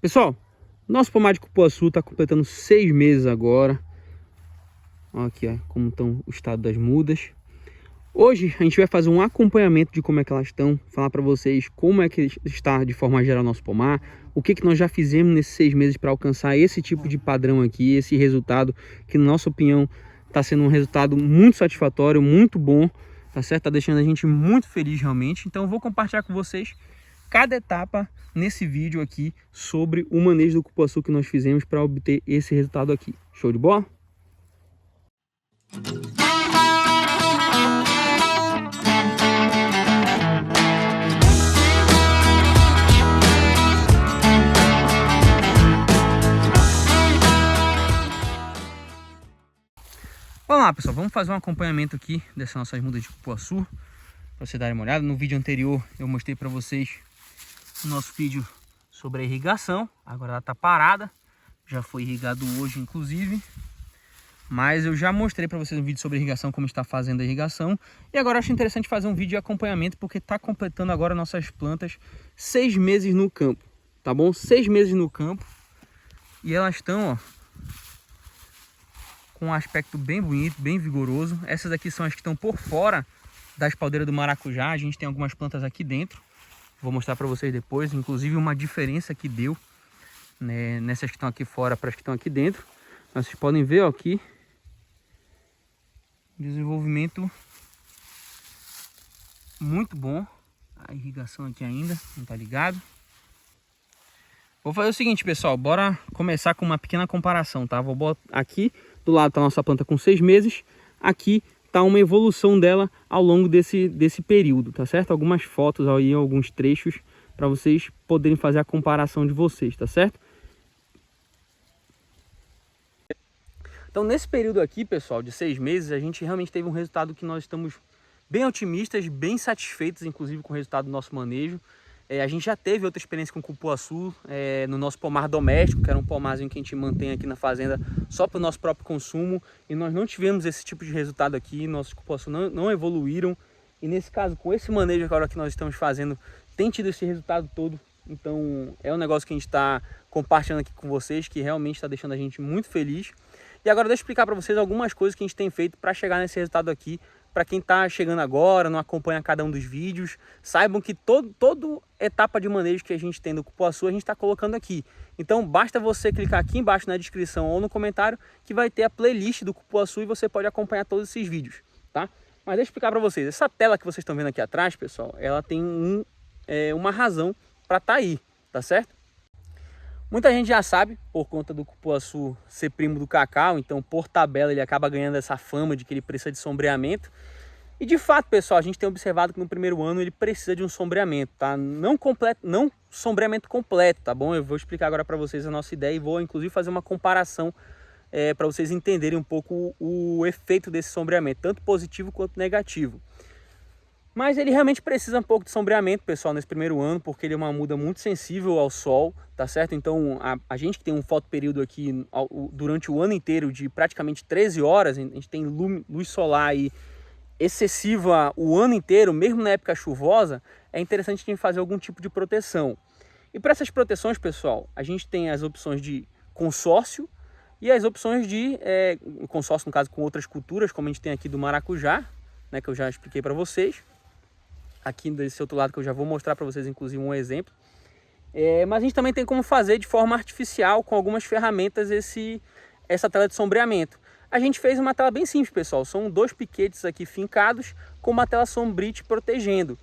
Pessoal, nosso pomar de cupuaçu está completando 6 meses agora. Olha aqui, ó, como estão o estado das mudas. Hoje a gente vai fazer um acompanhamento de como é que elas estão, falar para vocês como é que está de forma geral nosso pomar, o que nós já fizemos nesses 6 meses para alcançar esse tipo de padrão aqui, esse resultado que na nossa opinião está sendo um resultado muito satisfatório, muito bom, tá certo? Tá deixando a gente muito feliz realmente. Então eu vou compartilhar com vocês cada etapa nesse vídeo aqui sobre o manejo do cupuaçu que nós fizemos para obter esse resultado aqui. Show de bola? Vamos lá, pessoal, vamos fazer um acompanhamento aqui dessas nossas mudas de cupuaçu, para vocês darem uma olhada. No vídeo anterior eu mostrei para vocês o nosso vídeo sobre a irrigação. Agora ela está parada, já foi irrigado hoje inclusive, mas eu já mostrei para vocês um vídeo sobre a irrigação, como está fazendo a irrigação. E agora eu acho interessante fazer um vídeo de acompanhamento, porque está completando agora nossas plantas 6 meses no campo, tá bom? 6 meses no campo e elas estão, ó, com um aspecto bem bonito, bem vigoroso. Essas aqui são as que estão por fora da espaldeira do maracujá. A gente tem algumas plantas aqui dentro, vou mostrar para vocês depois, inclusive uma diferença que deu, né, nessas que estão aqui fora para as que estão aqui dentro. Mas vocês podem ver, ó, aqui desenvolvimento muito bom. A irrigação aqui ainda não tá ligado. Vou fazer o seguinte, pessoal, bora começar com uma pequena comparação, tá? Vou botar aqui do lado tá a nossa planta com 6 meses, aqui tá uma evolução dela ao longo desse período, tá certo? Algumas fotos aí, alguns trechos para vocês poderem fazer a comparação de vocês, tá certo? Então nesse período aqui, pessoal, de 6 meses, a gente realmente teve um resultado que nós estamos bem otimistas, bem satisfeitos, inclusive com o resultado do nosso manejo. A gente já teve outra experiência com cupuaçu no nosso pomar doméstico, que era um pomarzinho que a gente mantém aqui na fazenda só para o nosso próprio consumo, e nós não tivemos esse tipo de resultado aqui, nossos cupuaçu não evoluíram, e nesse caso, com esse manejo agora que nós estamos fazendo, tem tido esse resultado todo. Então é um negócio que a gente está compartilhando aqui com vocês, que realmente está deixando a gente muito feliz. E agora deixa eu explicar para vocês algumas coisas que a gente tem feito para chegar nesse resultado aqui. Para quem está chegando agora, não acompanha cada um dos vídeos, saibam que toda etapa de manejo que a gente tem do cupuaçu, a gente está colocando aqui. Então basta você clicar aqui embaixo na descrição ou no comentário, que vai ter a playlist do cupuaçu e você pode acompanhar todos esses vídeos, tá? Mas deixa eu explicar para vocês. Essa tela que vocês estão vendo aqui atrás, pessoal, ela tem uma razão para estar aí, tá certo? Muita gente já sabe, por conta do cupuaçu ser primo do cacau, então por tabela ele acaba ganhando essa fama de que ele precisa de sombreamento. E de fato, pessoal, a gente tem observado que no primeiro ano ele precisa de um sombreamento, tá? Não sombreamento completo, tá bom? Eu vou explicar agora para vocês a nossa ideia e vou inclusive fazer uma comparação para vocês entenderem um pouco o efeito desse sombreamento, tanto positivo quanto negativo. Mas ele realmente precisa um pouco de sombreamento, pessoal, nesse primeiro ano, porque ele é uma muda muito sensível ao sol, tá certo? Então, a gente que tem um fotoperíodo aqui durante o ano inteiro de praticamente 13 horas, a gente tem luz solar aí excessiva o ano inteiro, mesmo na época chuvosa, é interessante a gente fazer algum tipo de proteção. E para essas proteções, pessoal, a gente tem as opções de consórcio e as opções de consórcio, no caso, com outras culturas, como a gente tem aqui do maracujá, né, que eu já expliquei para vocês. Aqui desse outro lado que eu já vou mostrar para vocês, inclusive, um exemplo. Mas a gente também tem como fazer de forma artificial, com algumas ferramentas, essa tela de sombreamento. A gente fez uma tela bem simples, pessoal. São 2 piquetes aqui fincados com uma tela Sombrite protegendo.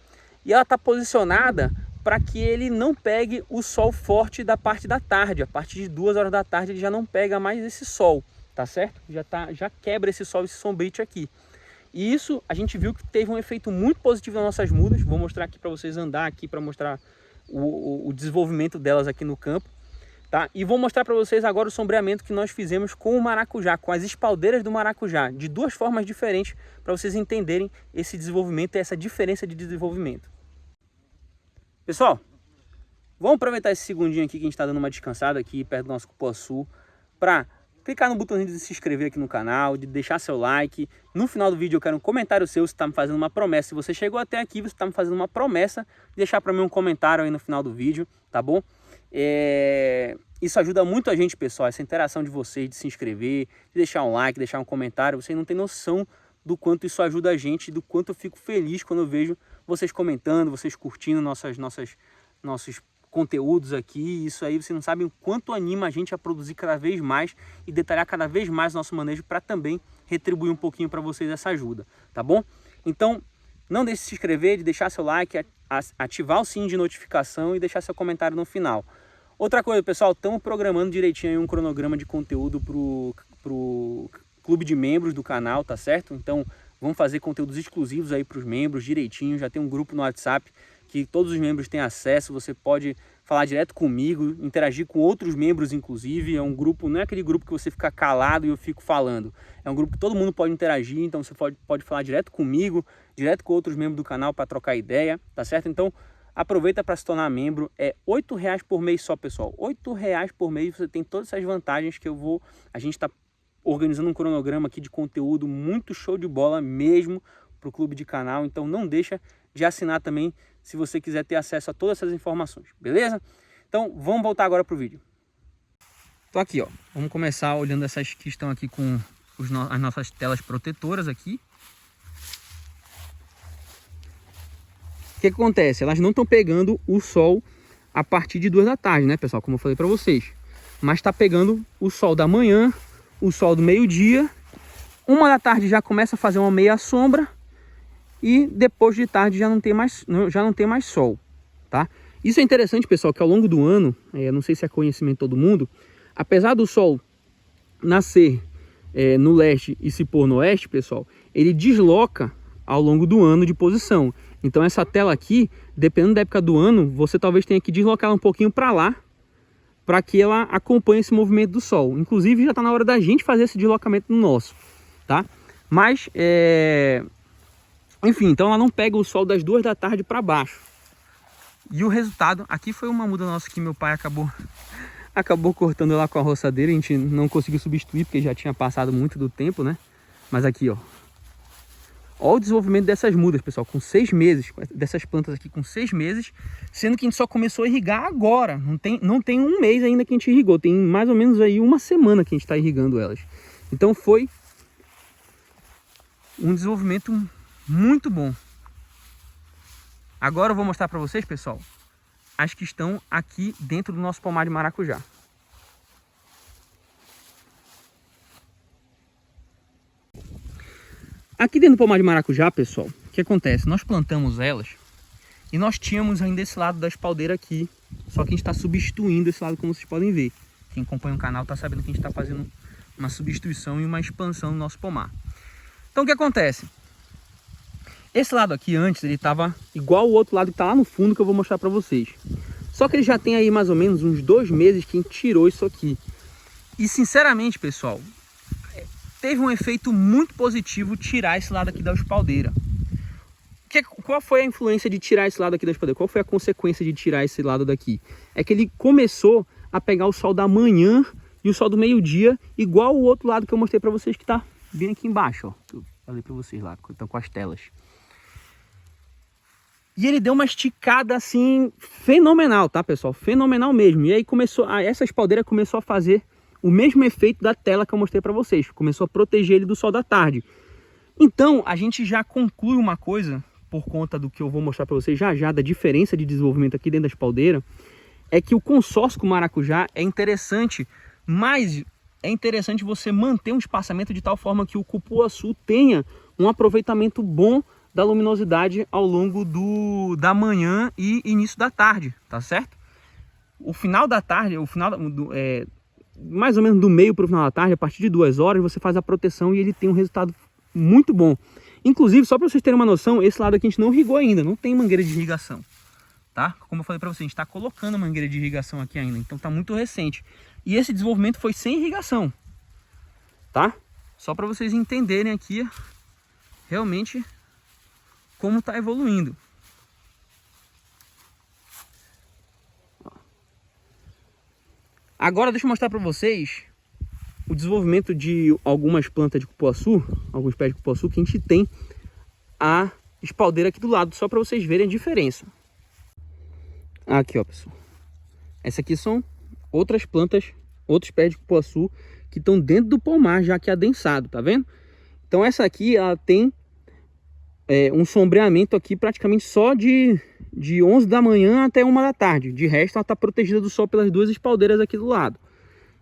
E ela está posicionada para que ele não pegue o sol forte da parte da tarde. A partir de 2 horas da tarde ele já não pega mais esse sol, tá certo? Já quebra esse sol, esse Sombrite aqui. E isso a gente viu que teve um efeito muito positivo nas nossas mudas. Vou mostrar aqui para vocês andar aqui para mostrar o desenvolvimento delas aqui no campo, tá? E vou mostrar para vocês agora o sombreamento que nós fizemos com o maracujá, com as espaldeiras do maracujá, de 2 formas diferentes, para vocês entenderem esse desenvolvimento e essa diferença de desenvolvimento. Pessoal, vamos aproveitar esse segundinho aqui que a gente está dando uma descansada aqui perto do nosso cupuaçu para clicar no botãozinho de se inscrever aqui no canal, de deixar seu like. No final do vídeo eu quero um comentário seu, se está me fazendo uma promessa. Se você chegou até aqui, você está me fazendo uma promessa, deixar para mim um comentário aí no final do vídeo, tá bom? Isso ajuda muito a gente, pessoal, essa interação de vocês, de se inscrever, de deixar um like, deixar um comentário. Vocês não têm noção do quanto isso ajuda a gente, do quanto eu fico feliz quando eu vejo vocês comentando, vocês curtindo nossos conteúdos aqui. Isso aí, vocês não sabem o quanto anima a gente a produzir cada vez mais e detalhar cada vez mais o nosso manejo para também retribuir um pouquinho para vocês essa ajuda, tá bom? Então, não deixe de se inscrever, de deixar seu like, ativar o sininho de notificação e deixar seu comentário no final. Outra coisa, pessoal, estamos programando direitinho aí um cronograma de conteúdo pro clube de membros do canal, tá certo? Então, vamos fazer conteúdos exclusivos aí para os membros direitinho. Já tem um grupo no WhatsApp que todos os membros têm acesso. Você pode falar direto comigo, interagir com outros membros, inclusive. É um grupo, não é aquele grupo que você fica calado e eu fico falando. É um grupo que todo mundo pode interagir, então você pode falar direto comigo, direto com outros membros do canal para trocar ideia, tá certo? Então, aproveita para se tornar membro. É R$8 por mês só, pessoal. R$8 por mês, você tem todas essas vantagens que a gente está organizando um cronograma aqui de conteúdo muito show de bola mesmo para o clube de canal. Então não deixa de assinar também se você quiser ter acesso a todas essas informações, beleza? Então vamos voltar agora para o vídeo. Tô aqui, ó. Vamos começar olhando essas que estão aqui com as nossas telas protetoras aqui. O que acontece? Elas não estão pegando o sol a partir de 2 da tarde, né, pessoal? Como eu falei para vocês. Mas está pegando o sol da manhã, o sol do meio-dia. 1 da tarde já começa a fazer uma meia sombra. E depois de tarde já não tem mais sol, tá? Isso é interessante, pessoal, que ao longo do ano, não sei se é conhecimento de todo mundo, apesar do sol nascer no leste e se pôr no oeste, pessoal, ele desloca ao longo do ano de posição. Então essa tela aqui, dependendo da época do ano, você talvez tenha que deslocar ela um pouquinho para lá, para que ela acompanhe esse movimento do sol. Inclusive já está na hora da gente fazer esse deslocamento no nosso, tá? Mas, enfim, então ela não pega o sol das 2 da tarde para baixo. E o resultado, aqui foi uma muda nossa que meu pai acabou cortando lá com a roçadeira. A gente não conseguiu substituir porque já tinha passado muito do tempo, né? Mas aqui, ó. Olha o desenvolvimento dessas mudas, pessoal, com 6 meses, dessas plantas aqui com 6 meses, sendo que a gente só começou a irrigar agora. Não tem 1 mês ainda que a gente irrigou, tem mais ou menos aí 1 semana que a gente está irrigando elas. Então foi um desenvolvimento muito bom. Agora eu vou mostrar para vocês, pessoal, as que estão aqui dentro do nosso pomar de maracujá. Aqui dentro do pomar de maracujá, pessoal, o que acontece? Nós plantamos elas e nós tínhamos ainda esse lado da espaldeira aqui, só que a gente está substituindo esse lado, como vocês podem ver. Quem acompanha o canal está sabendo que a gente está fazendo uma substituição e uma expansão no nosso pomar. Então o que acontece? Esse lado aqui antes ele estava igual o outro lado que está lá no fundo, que eu vou mostrar para vocês. Só que ele já tem aí mais ou menos uns 2 meses que a gente tirou isso aqui. E sinceramente, pessoal, teve um efeito muito positivo tirar esse lado aqui da espaldeira. Qual foi a influência de tirar esse lado aqui da espaldeira? Qual foi a consequência de tirar esse lado daqui? É que ele começou a pegar o sol da manhã e o sol do meio-dia, igual o outro lado que eu mostrei para vocês, que está bem aqui embaixo, ó. Eu falei para vocês lá, estão com as telas. E ele deu uma esticada assim fenomenal, tá, pessoal? Fenomenal mesmo. E aí essa espaldeira começou a fazer o mesmo efeito da tela que eu mostrei para vocês. Começou a proteger ele do sol da tarde. Então, a gente já conclui uma coisa, por conta do que eu vou mostrar para vocês já, da diferença de desenvolvimento aqui dentro da espaldeira, é que o consórcio com maracujá é interessante, mas é interessante você manter um espaçamento de tal forma que o cupuaçu tenha um aproveitamento bom da luminosidade ao longo da manhã e início da tarde, tá certo? O final da tarde, mais ou menos do meio para o final da tarde, a partir de 2 horas, você faz a proteção e ele tem um resultado muito bom. Inclusive, só para vocês terem uma noção, esse lado aqui a gente não irrigou ainda, não tem mangueira de irrigação, tá? Como eu falei para vocês, a gente está colocando mangueira de irrigação aqui ainda, então tá muito recente. E esse desenvolvimento foi sem irrigação, tá? Só para vocês entenderem aqui realmente como está evoluindo. Agora deixa eu mostrar para vocês o desenvolvimento de algumas plantas de cupuaçu, alguns pés de cupuaçu, que a gente tem a espaldeira aqui do lado, só para vocês verem a diferença. Aqui, ó, pessoal. Essa aqui são outras plantas, outros pés de cupuaçu que estão dentro do pomar, já que é adensado, tá vendo? Então essa aqui, ela tem um sombreamento aqui praticamente só de 11 da manhã até 1 da tarde. De resto, ela está protegida do sol pelas duas espaldeiras aqui do lado.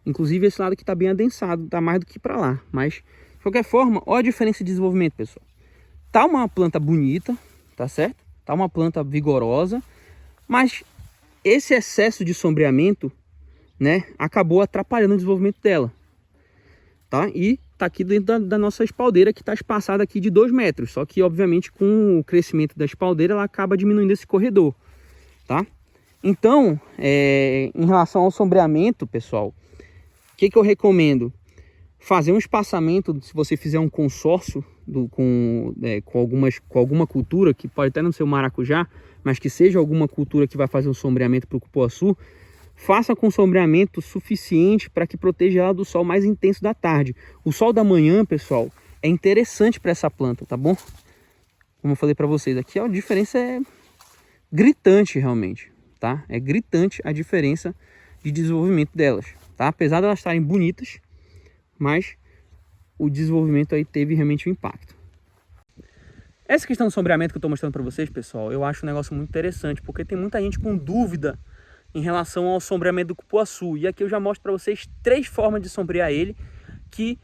Inclusive esse lado aqui está bem adensado, tá mais do que para lá. Mas, de qualquer forma, olha a diferença de desenvolvimento, pessoal. Tá uma planta bonita, tá certo? Tá uma planta vigorosa, mas esse excesso de sombreamento, né, acabou atrapalhando o desenvolvimento dela, tá? E tá aqui dentro da nossa espaldeira, que está espaçada aqui de 2 metros. Só que, obviamente, com o crescimento da espaldeira, ela acaba diminuindo esse corredor, tá? Então, em relação ao sombreamento, pessoal, o que eu recomendo? Fazer um espaçamento, se você fizer um consórcio com alguma cultura, que pode até não ser o maracujá, mas que seja alguma cultura que vai fazer um sombreamento para o cupuaçu, faça com sombreamento suficiente para que proteja ela do sol mais intenso da tarde. O sol da manhã, pessoal, é interessante para essa planta, tá bom? Como eu falei para vocês, aqui a diferença é gritante realmente, tá? É gritante a diferença de desenvolvimento delas, tá? Apesar de elas estarem bonitas, mas o desenvolvimento aí teve realmente um impacto. Essa questão do sombreamento que eu estou mostrando para vocês, pessoal, eu acho um negócio muito interessante, porque tem muita gente com dúvida em relação ao sombreamento do cupuaçu. E aqui eu já mostro para vocês 3 formas de sombrear ele que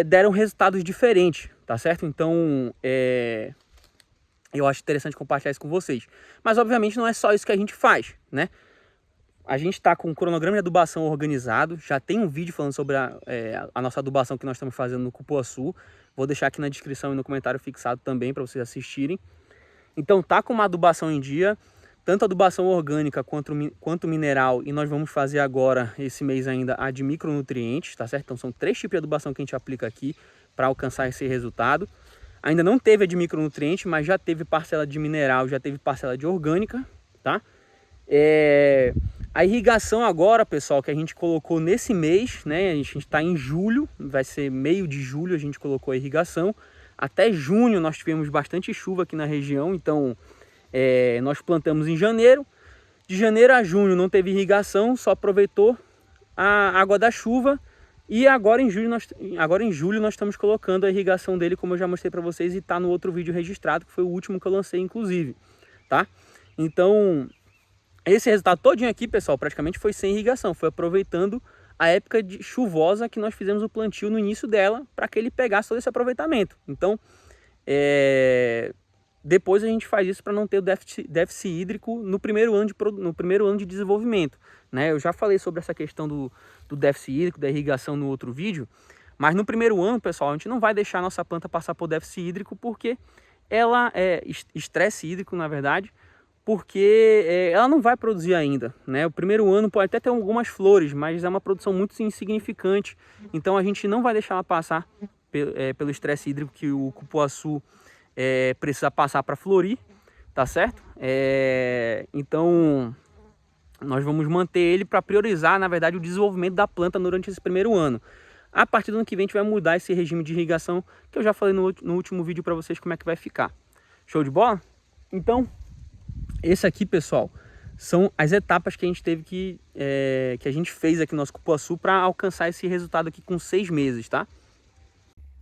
deram resultados diferentes, tá certo? Então, eu acho interessante compartilhar isso com vocês. Mas, obviamente, não é só isso que a gente faz, né? A gente está com um cronograma de adubação organizado. Já tem um vídeo falando sobre a nossa adubação que nós estamos fazendo no cupuaçu. Vou deixar aqui na descrição e no comentário fixado também para vocês assistirem. Então, tá com uma adubação em dia, tanto adubação orgânica quanto mineral, e nós vamos fazer agora, esse mês ainda, a de micronutrientes, tá certo? Então são 3 tipos de adubação que a gente aplica aqui para alcançar esse resultado. Ainda não teve a de micronutriente, mas já teve parcela de mineral, já teve parcela de orgânica, tá? A irrigação agora, pessoal, que a gente colocou nesse mês, né? A gente está em julho, vai ser meio de julho a gente colocou a irrigação. Até junho nós tivemos bastante chuva aqui na região, então nós plantamos em janeiro. De janeiro a junho não teve irrigação, só aproveitou a água da chuva. E agora em julho nós estamos colocando a irrigação dele, como eu já mostrei para vocês, e está no outro vídeo registrado, que foi o último que eu lancei, inclusive, tá? Então, esse resultado todinho aqui, pessoal, praticamente foi sem irrigação, foi aproveitando a época chuvosa que nós fizemos o plantio no início dela, para que ele pegasse todo esse aproveitamento. Então, depois a gente faz isso para não ter o déficit hídrico no primeiro ano de desenvolvimento, né? Eu já falei sobre essa questão do déficit hídrico, da irrigação no outro vídeo, mas no primeiro ano, pessoal, a gente não vai deixar a nossa planta passar por déficit hídrico, porque ela estresse hídrico, na verdade, porque ela não vai produzir ainda, né? O primeiro ano pode até ter algumas flores, mas é uma produção muito insignificante, então a gente não vai deixar ela passar pelo estresse hídrico que o cupuaçu precisa passar para florir, tá certo? Então nós vamos manter ele para priorizar, na verdade, o desenvolvimento da planta durante esse primeiro ano. A partir do ano que vem a gente vai mudar esse regime de irrigação, que eu já falei no último vídeo para vocês como é que vai ficar. Show de bola? Então, esse aqui, pessoal, são as etapas que a gente teve que a gente fez aqui no nosso cupuaçu para alcançar esse resultado aqui com 6 meses, tá?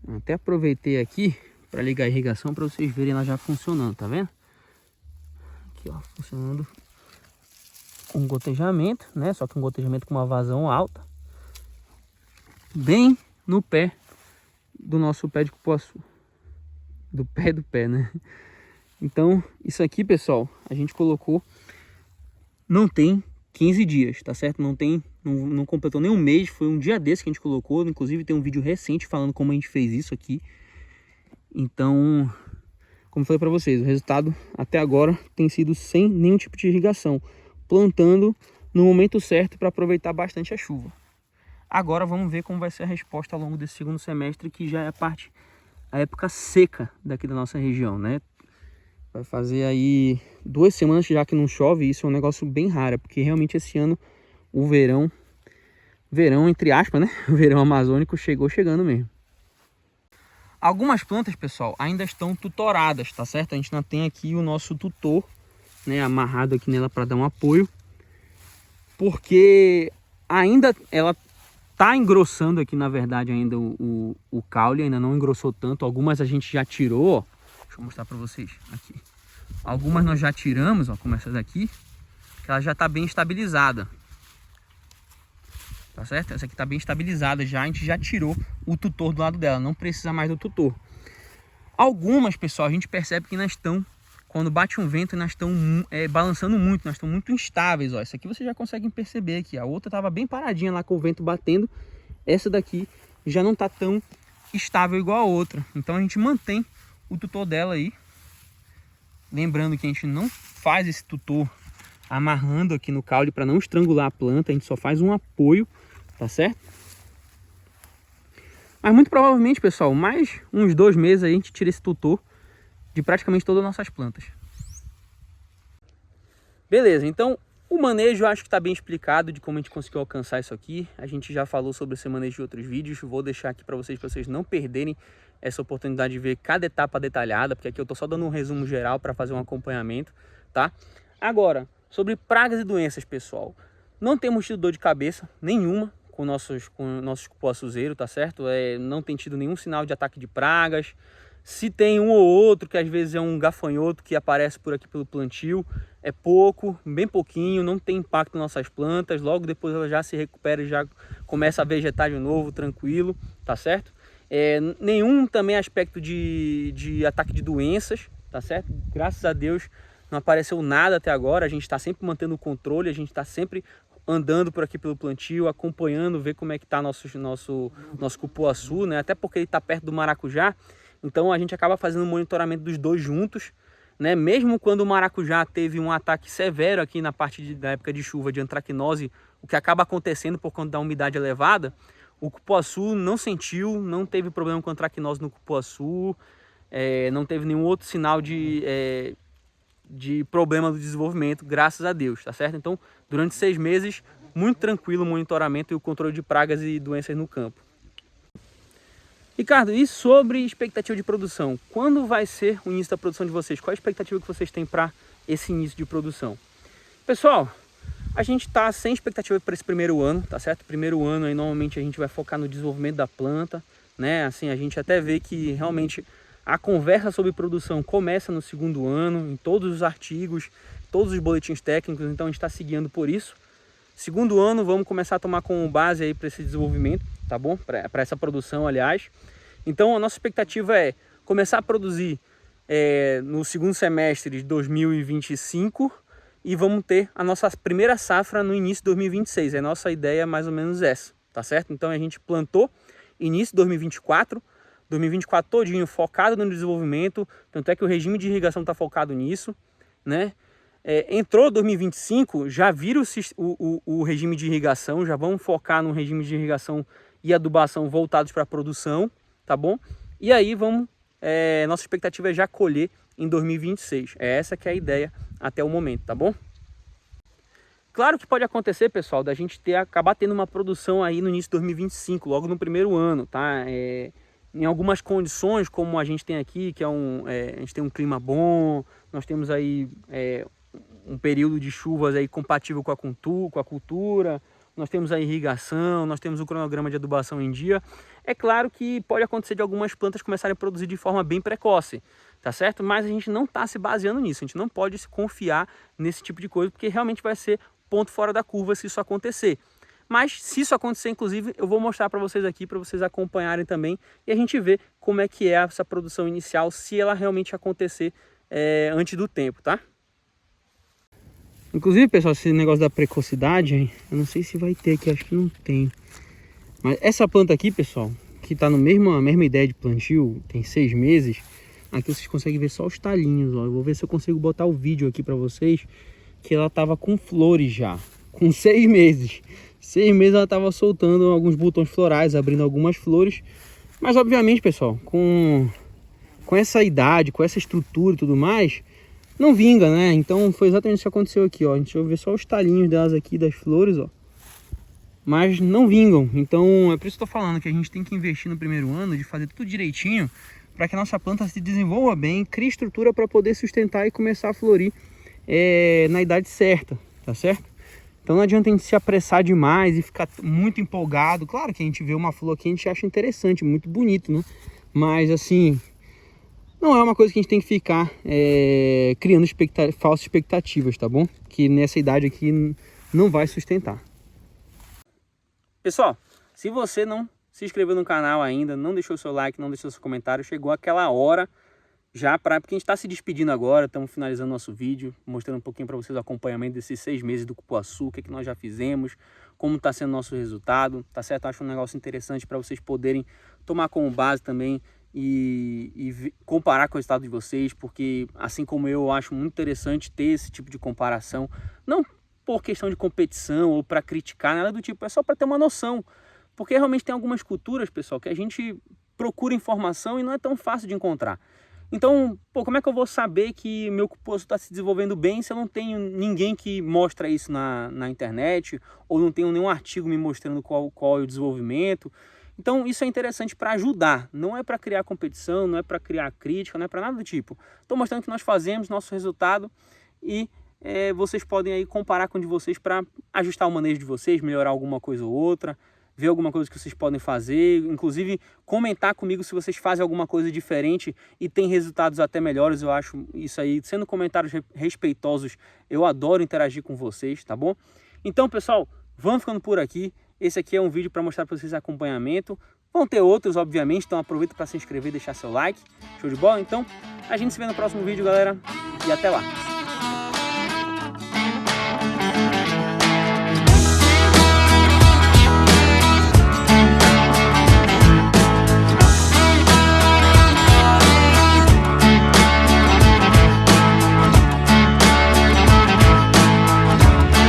Até aproveitei aqui para ligar a irrigação para vocês verem ela já funcionando, tá vendo? Aqui, ó, funcionando com gotejamento, né? Só que um gotejamento com uma vazão alta, bem no pé do nosso pé de cupuaçu, do pé, né? Então, isso aqui, pessoal, a gente colocou, não tem 15 dias, tá certo? Não completou nem um mês, foi um dia desse que a gente colocou. Inclusive tem um vídeo recente falando como a gente fez isso aqui. Então, como eu falei para vocês, o resultado até agora tem sido sem nenhum tipo de irrigação, plantando no momento certo para aproveitar bastante a chuva. Agora vamos ver como vai ser a resposta ao longo desse segundo semestre, que já é a época seca daqui da nossa região, né? Vai fazer aí 2 semanas já que não chove, e isso é um negócio bem raro, porque realmente esse ano o verão entre aspas, né? O verão amazônico chegando mesmo. Algumas plantas, pessoal, ainda estão tutoradas, tá certo? A gente ainda tem aqui o nosso tutor, né, amarrado aqui nela para dar um apoio. porque ainda ela tá engrossando aqui, na verdade, ainda o caule, ainda não engrossou tanto. Algumas a gente já tirou, ó. Deixa eu mostrar para vocês aqui. Algumas nós já tiramos, ó, como essa daqui, que ela já tá bem estabilizada. Tá certo? Essa aqui tá bem estabilizada já, a gente já tirou o tutor do lado dela, não precisa mais do tutor. Algumas, pessoal, a gente percebe que elas estão, quando bate um vento, elas estão balançando muito, elas estão muito instáveis, ó. Essa aqui vocês já conseguem perceber aqui, a outra tava bem paradinha lá com o vento batendo, essa daqui já não tá tão estável igual a outra. Então a gente mantém o tutor dela aí, lembrando que a gente não faz esse tutor amarrando aqui no caule para não estrangular a planta, a gente só faz um apoio, tá certo? Mas muito provavelmente, pessoal, mais uns 2 meses a gente tira esse tutor de praticamente todas as nossas plantas. Beleza, então o manejo eu acho que está bem explicado de como a gente conseguiu alcançar isso aqui. A gente já falou sobre esse manejo em outros vídeos, vou deixar aqui para vocês não perderem essa oportunidade de ver cada etapa detalhada, porque aqui eu estou só dando um resumo geral para fazer um acompanhamento, tá? Agora, sobre pragas e doenças, pessoal, não temos tido dor de cabeça nenhuma com nossos cupuaçuzeiros, tá certo? Não tem tido nenhum sinal de ataque de pragas. Se tem um ou outro, que às vezes é um gafanhoto que aparece por aqui pelo plantio, é pouco, bem pouquinho, não tem impacto nas nossas plantas. Logo depois ela já se recupera e já começa a vegetar de novo, tranquilo, tá certo? Nenhum também aspecto de ataque de doenças, tá certo? Graças a Deus não apareceu nada até agora. A gente está sempre mantendo o controle, a gente está sempre andando por aqui pelo plantio, acompanhando, ver como é que está nosso cupuaçu, né? Até porque ele está perto do maracujá, então a gente acaba fazendo o monitoramento dos dois juntos, né? Mesmo quando o maracujá teve um ataque severo aqui na parte da época de chuva de antracnose, o que acaba acontecendo por conta da umidade elevada, o cupuaçu não sentiu, não teve problema com antracnose no cupuaçu, não teve nenhum outro sinal de problema do desenvolvimento, graças a Deus, tá certo? Então, durante 6 meses, muito tranquilo o monitoramento e o controle de pragas e doenças no campo. Ricardo, e sobre expectativa de produção? Quando vai ser o início da produção de vocês? Qual a expectativa que vocês têm para esse início de produção? Pessoal, a gente está sem expectativa para esse primeiro ano, tá certo? Primeiro ano aí normalmente a gente vai focar no desenvolvimento da planta, né? Assim, a gente até vê que realmente a conversa sobre produção começa no segundo ano, em todos os artigos, todos os boletins técnicos, então a gente está seguindo por isso. Segundo ano, vamos começar a tomar como base aí para esse desenvolvimento, tá bom? Para essa produção, aliás. Então a nossa expectativa é começar a produzir no segundo semestre de 2025 e vamos ter a nossa primeira safra no início de 2026. A nossa ideia é mais ou menos essa, tá certo? Então a gente plantou início de 2024 todinho focado no desenvolvimento, tanto é que o regime de irrigação está focado nisso, né? Entrou 2025, já vira o regime de irrigação, já vamos focar no regime de irrigação e adubação voltados para a produção, tá bom? E aí nossa expectativa é já colher em 2026, essa que é a ideia até o momento, tá bom? Claro que pode acontecer, pessoal, da gente acabar tendo uma produção aí no início de 2025, logo no primeiro ano, tá? Em algumas condições, como a gente tem aqui, que a gente tem um clima bom, nós temos aí um período de chuvas aí compatível com a cultura, nós temos a irrigação, nós temos o cronograma de adubação em dia. É claro que pode acontecer de algumas plantas começarem a produzir de forma bem precoce, tá certo? Mas a gente não está se baseando nisso, a gente não pode se confiar nesse tipo de coisa, porque realmente vai ser ponto fora da curva se isso acontecer. Mas se isso acontecer, inclusive, eu vou mostrar para vocês aqui, para vocês acompanharem também, e a gente vê como é que é essa produção inicial, se ela realmente acontecer antes do tempo, tá? Inclusive, pessoal, esse negócio da precocidade, eu não sei se vai ter aqui, acho que não tem. Mas essa planta aqui, pessoal, que tá na mesma ideia de plantio, tem 6 meses, aqui vocês conseguem ver só os talinhos, ó. Eu vou ver se eu consigo botar o vídeo aqui para vocês, que ela tava com flores já, com 6 meses. 6 meses ela estava soltando alguns botões florais, abrindo algumas flores. Mas obviamente, pessoal, com essa idade, com essa estrutura e tudo mais, não vinga, né? Então foi exatamente isso que aconteceu aqui, ó. A gente vai ver só os talinhos delas aqui, das flores, ó. Mas não vingam. Então é por isso que eu tô falando que a gente tem que investir no primeiro ano, de fazer tudo direitinho, para que a nossa planta se desenvolva bem, crie estrutura para poder sustentar e começar a florir na idade certa, tá certo? Então não adianta a gente se apressar demais e ficar muito empolgado. Claro que a gente vê uma flor aqui, a gente acha interessante, muito bonito, né? Mas assim, não é uma coisa que a gente tem que ficar criando falsas expectativas, tá bom? Que nessa idade aqui não vai sustentar. Pessoal, se você não se inscreveu no canal ainda, não deixou seu like, não deixou seu comentário, chegou aquela hora já porque a gente está se despedindo agora, estamos finalizando nosso vídeo, mostrando um pouquinho para vocês o acompanhamento desses 6 meses do Cupuaçu, o que nós já fizemos, como está sendo o nosso resultado, tá certo? Acho um negócio interessante para vocês poderem tomar como base também e comparar com o resultado de vocês, porque assim como eu acho muito interessante ter esse tipo de comparação, não por questão de competição ou para criticar, nada do tipo, é só para ter uma noção, porque realmente tem algumas culturas, pessoal, que a gente procura informação e não é tão fácil de encontrar. Então, pô, como é que eu vou saber que meu cupuaçu está se desenvolvendo bem se eu não tenho ninguém que mostra isso na internet, ou não tenho nenhum artigo me mostrando qual é o desenvolvimento? Então, isso é interessante para ajudar, não é para criar competição, não é para criar crítica, não é para nada do tipo. Estou mostrando o que nós fazemos, nosso resultado, e vocês podem aí comparar com o de vocês para ajustar o manejo de vocês, melhorar alguma coisa ou outra, ver alguma coisa que vocês podem fazer, inclusive comentar comigo se vocês fazem alguma coisa diferente e tem resultados até melhores. Eu acho isso aí, sendo comentários respeitosos, eu adoro interagir com vocês, tá bom? Então, pessoal, vamos ficando por aqui. Esse aqui é um vídeo para mostrar para vocês acompanhamento. Vão ter outros, obviamente, então aproveita para se inscrever e deixar seu like. Show de bola? Então, a gente se vê no próximo vídeo, galera, e até lá!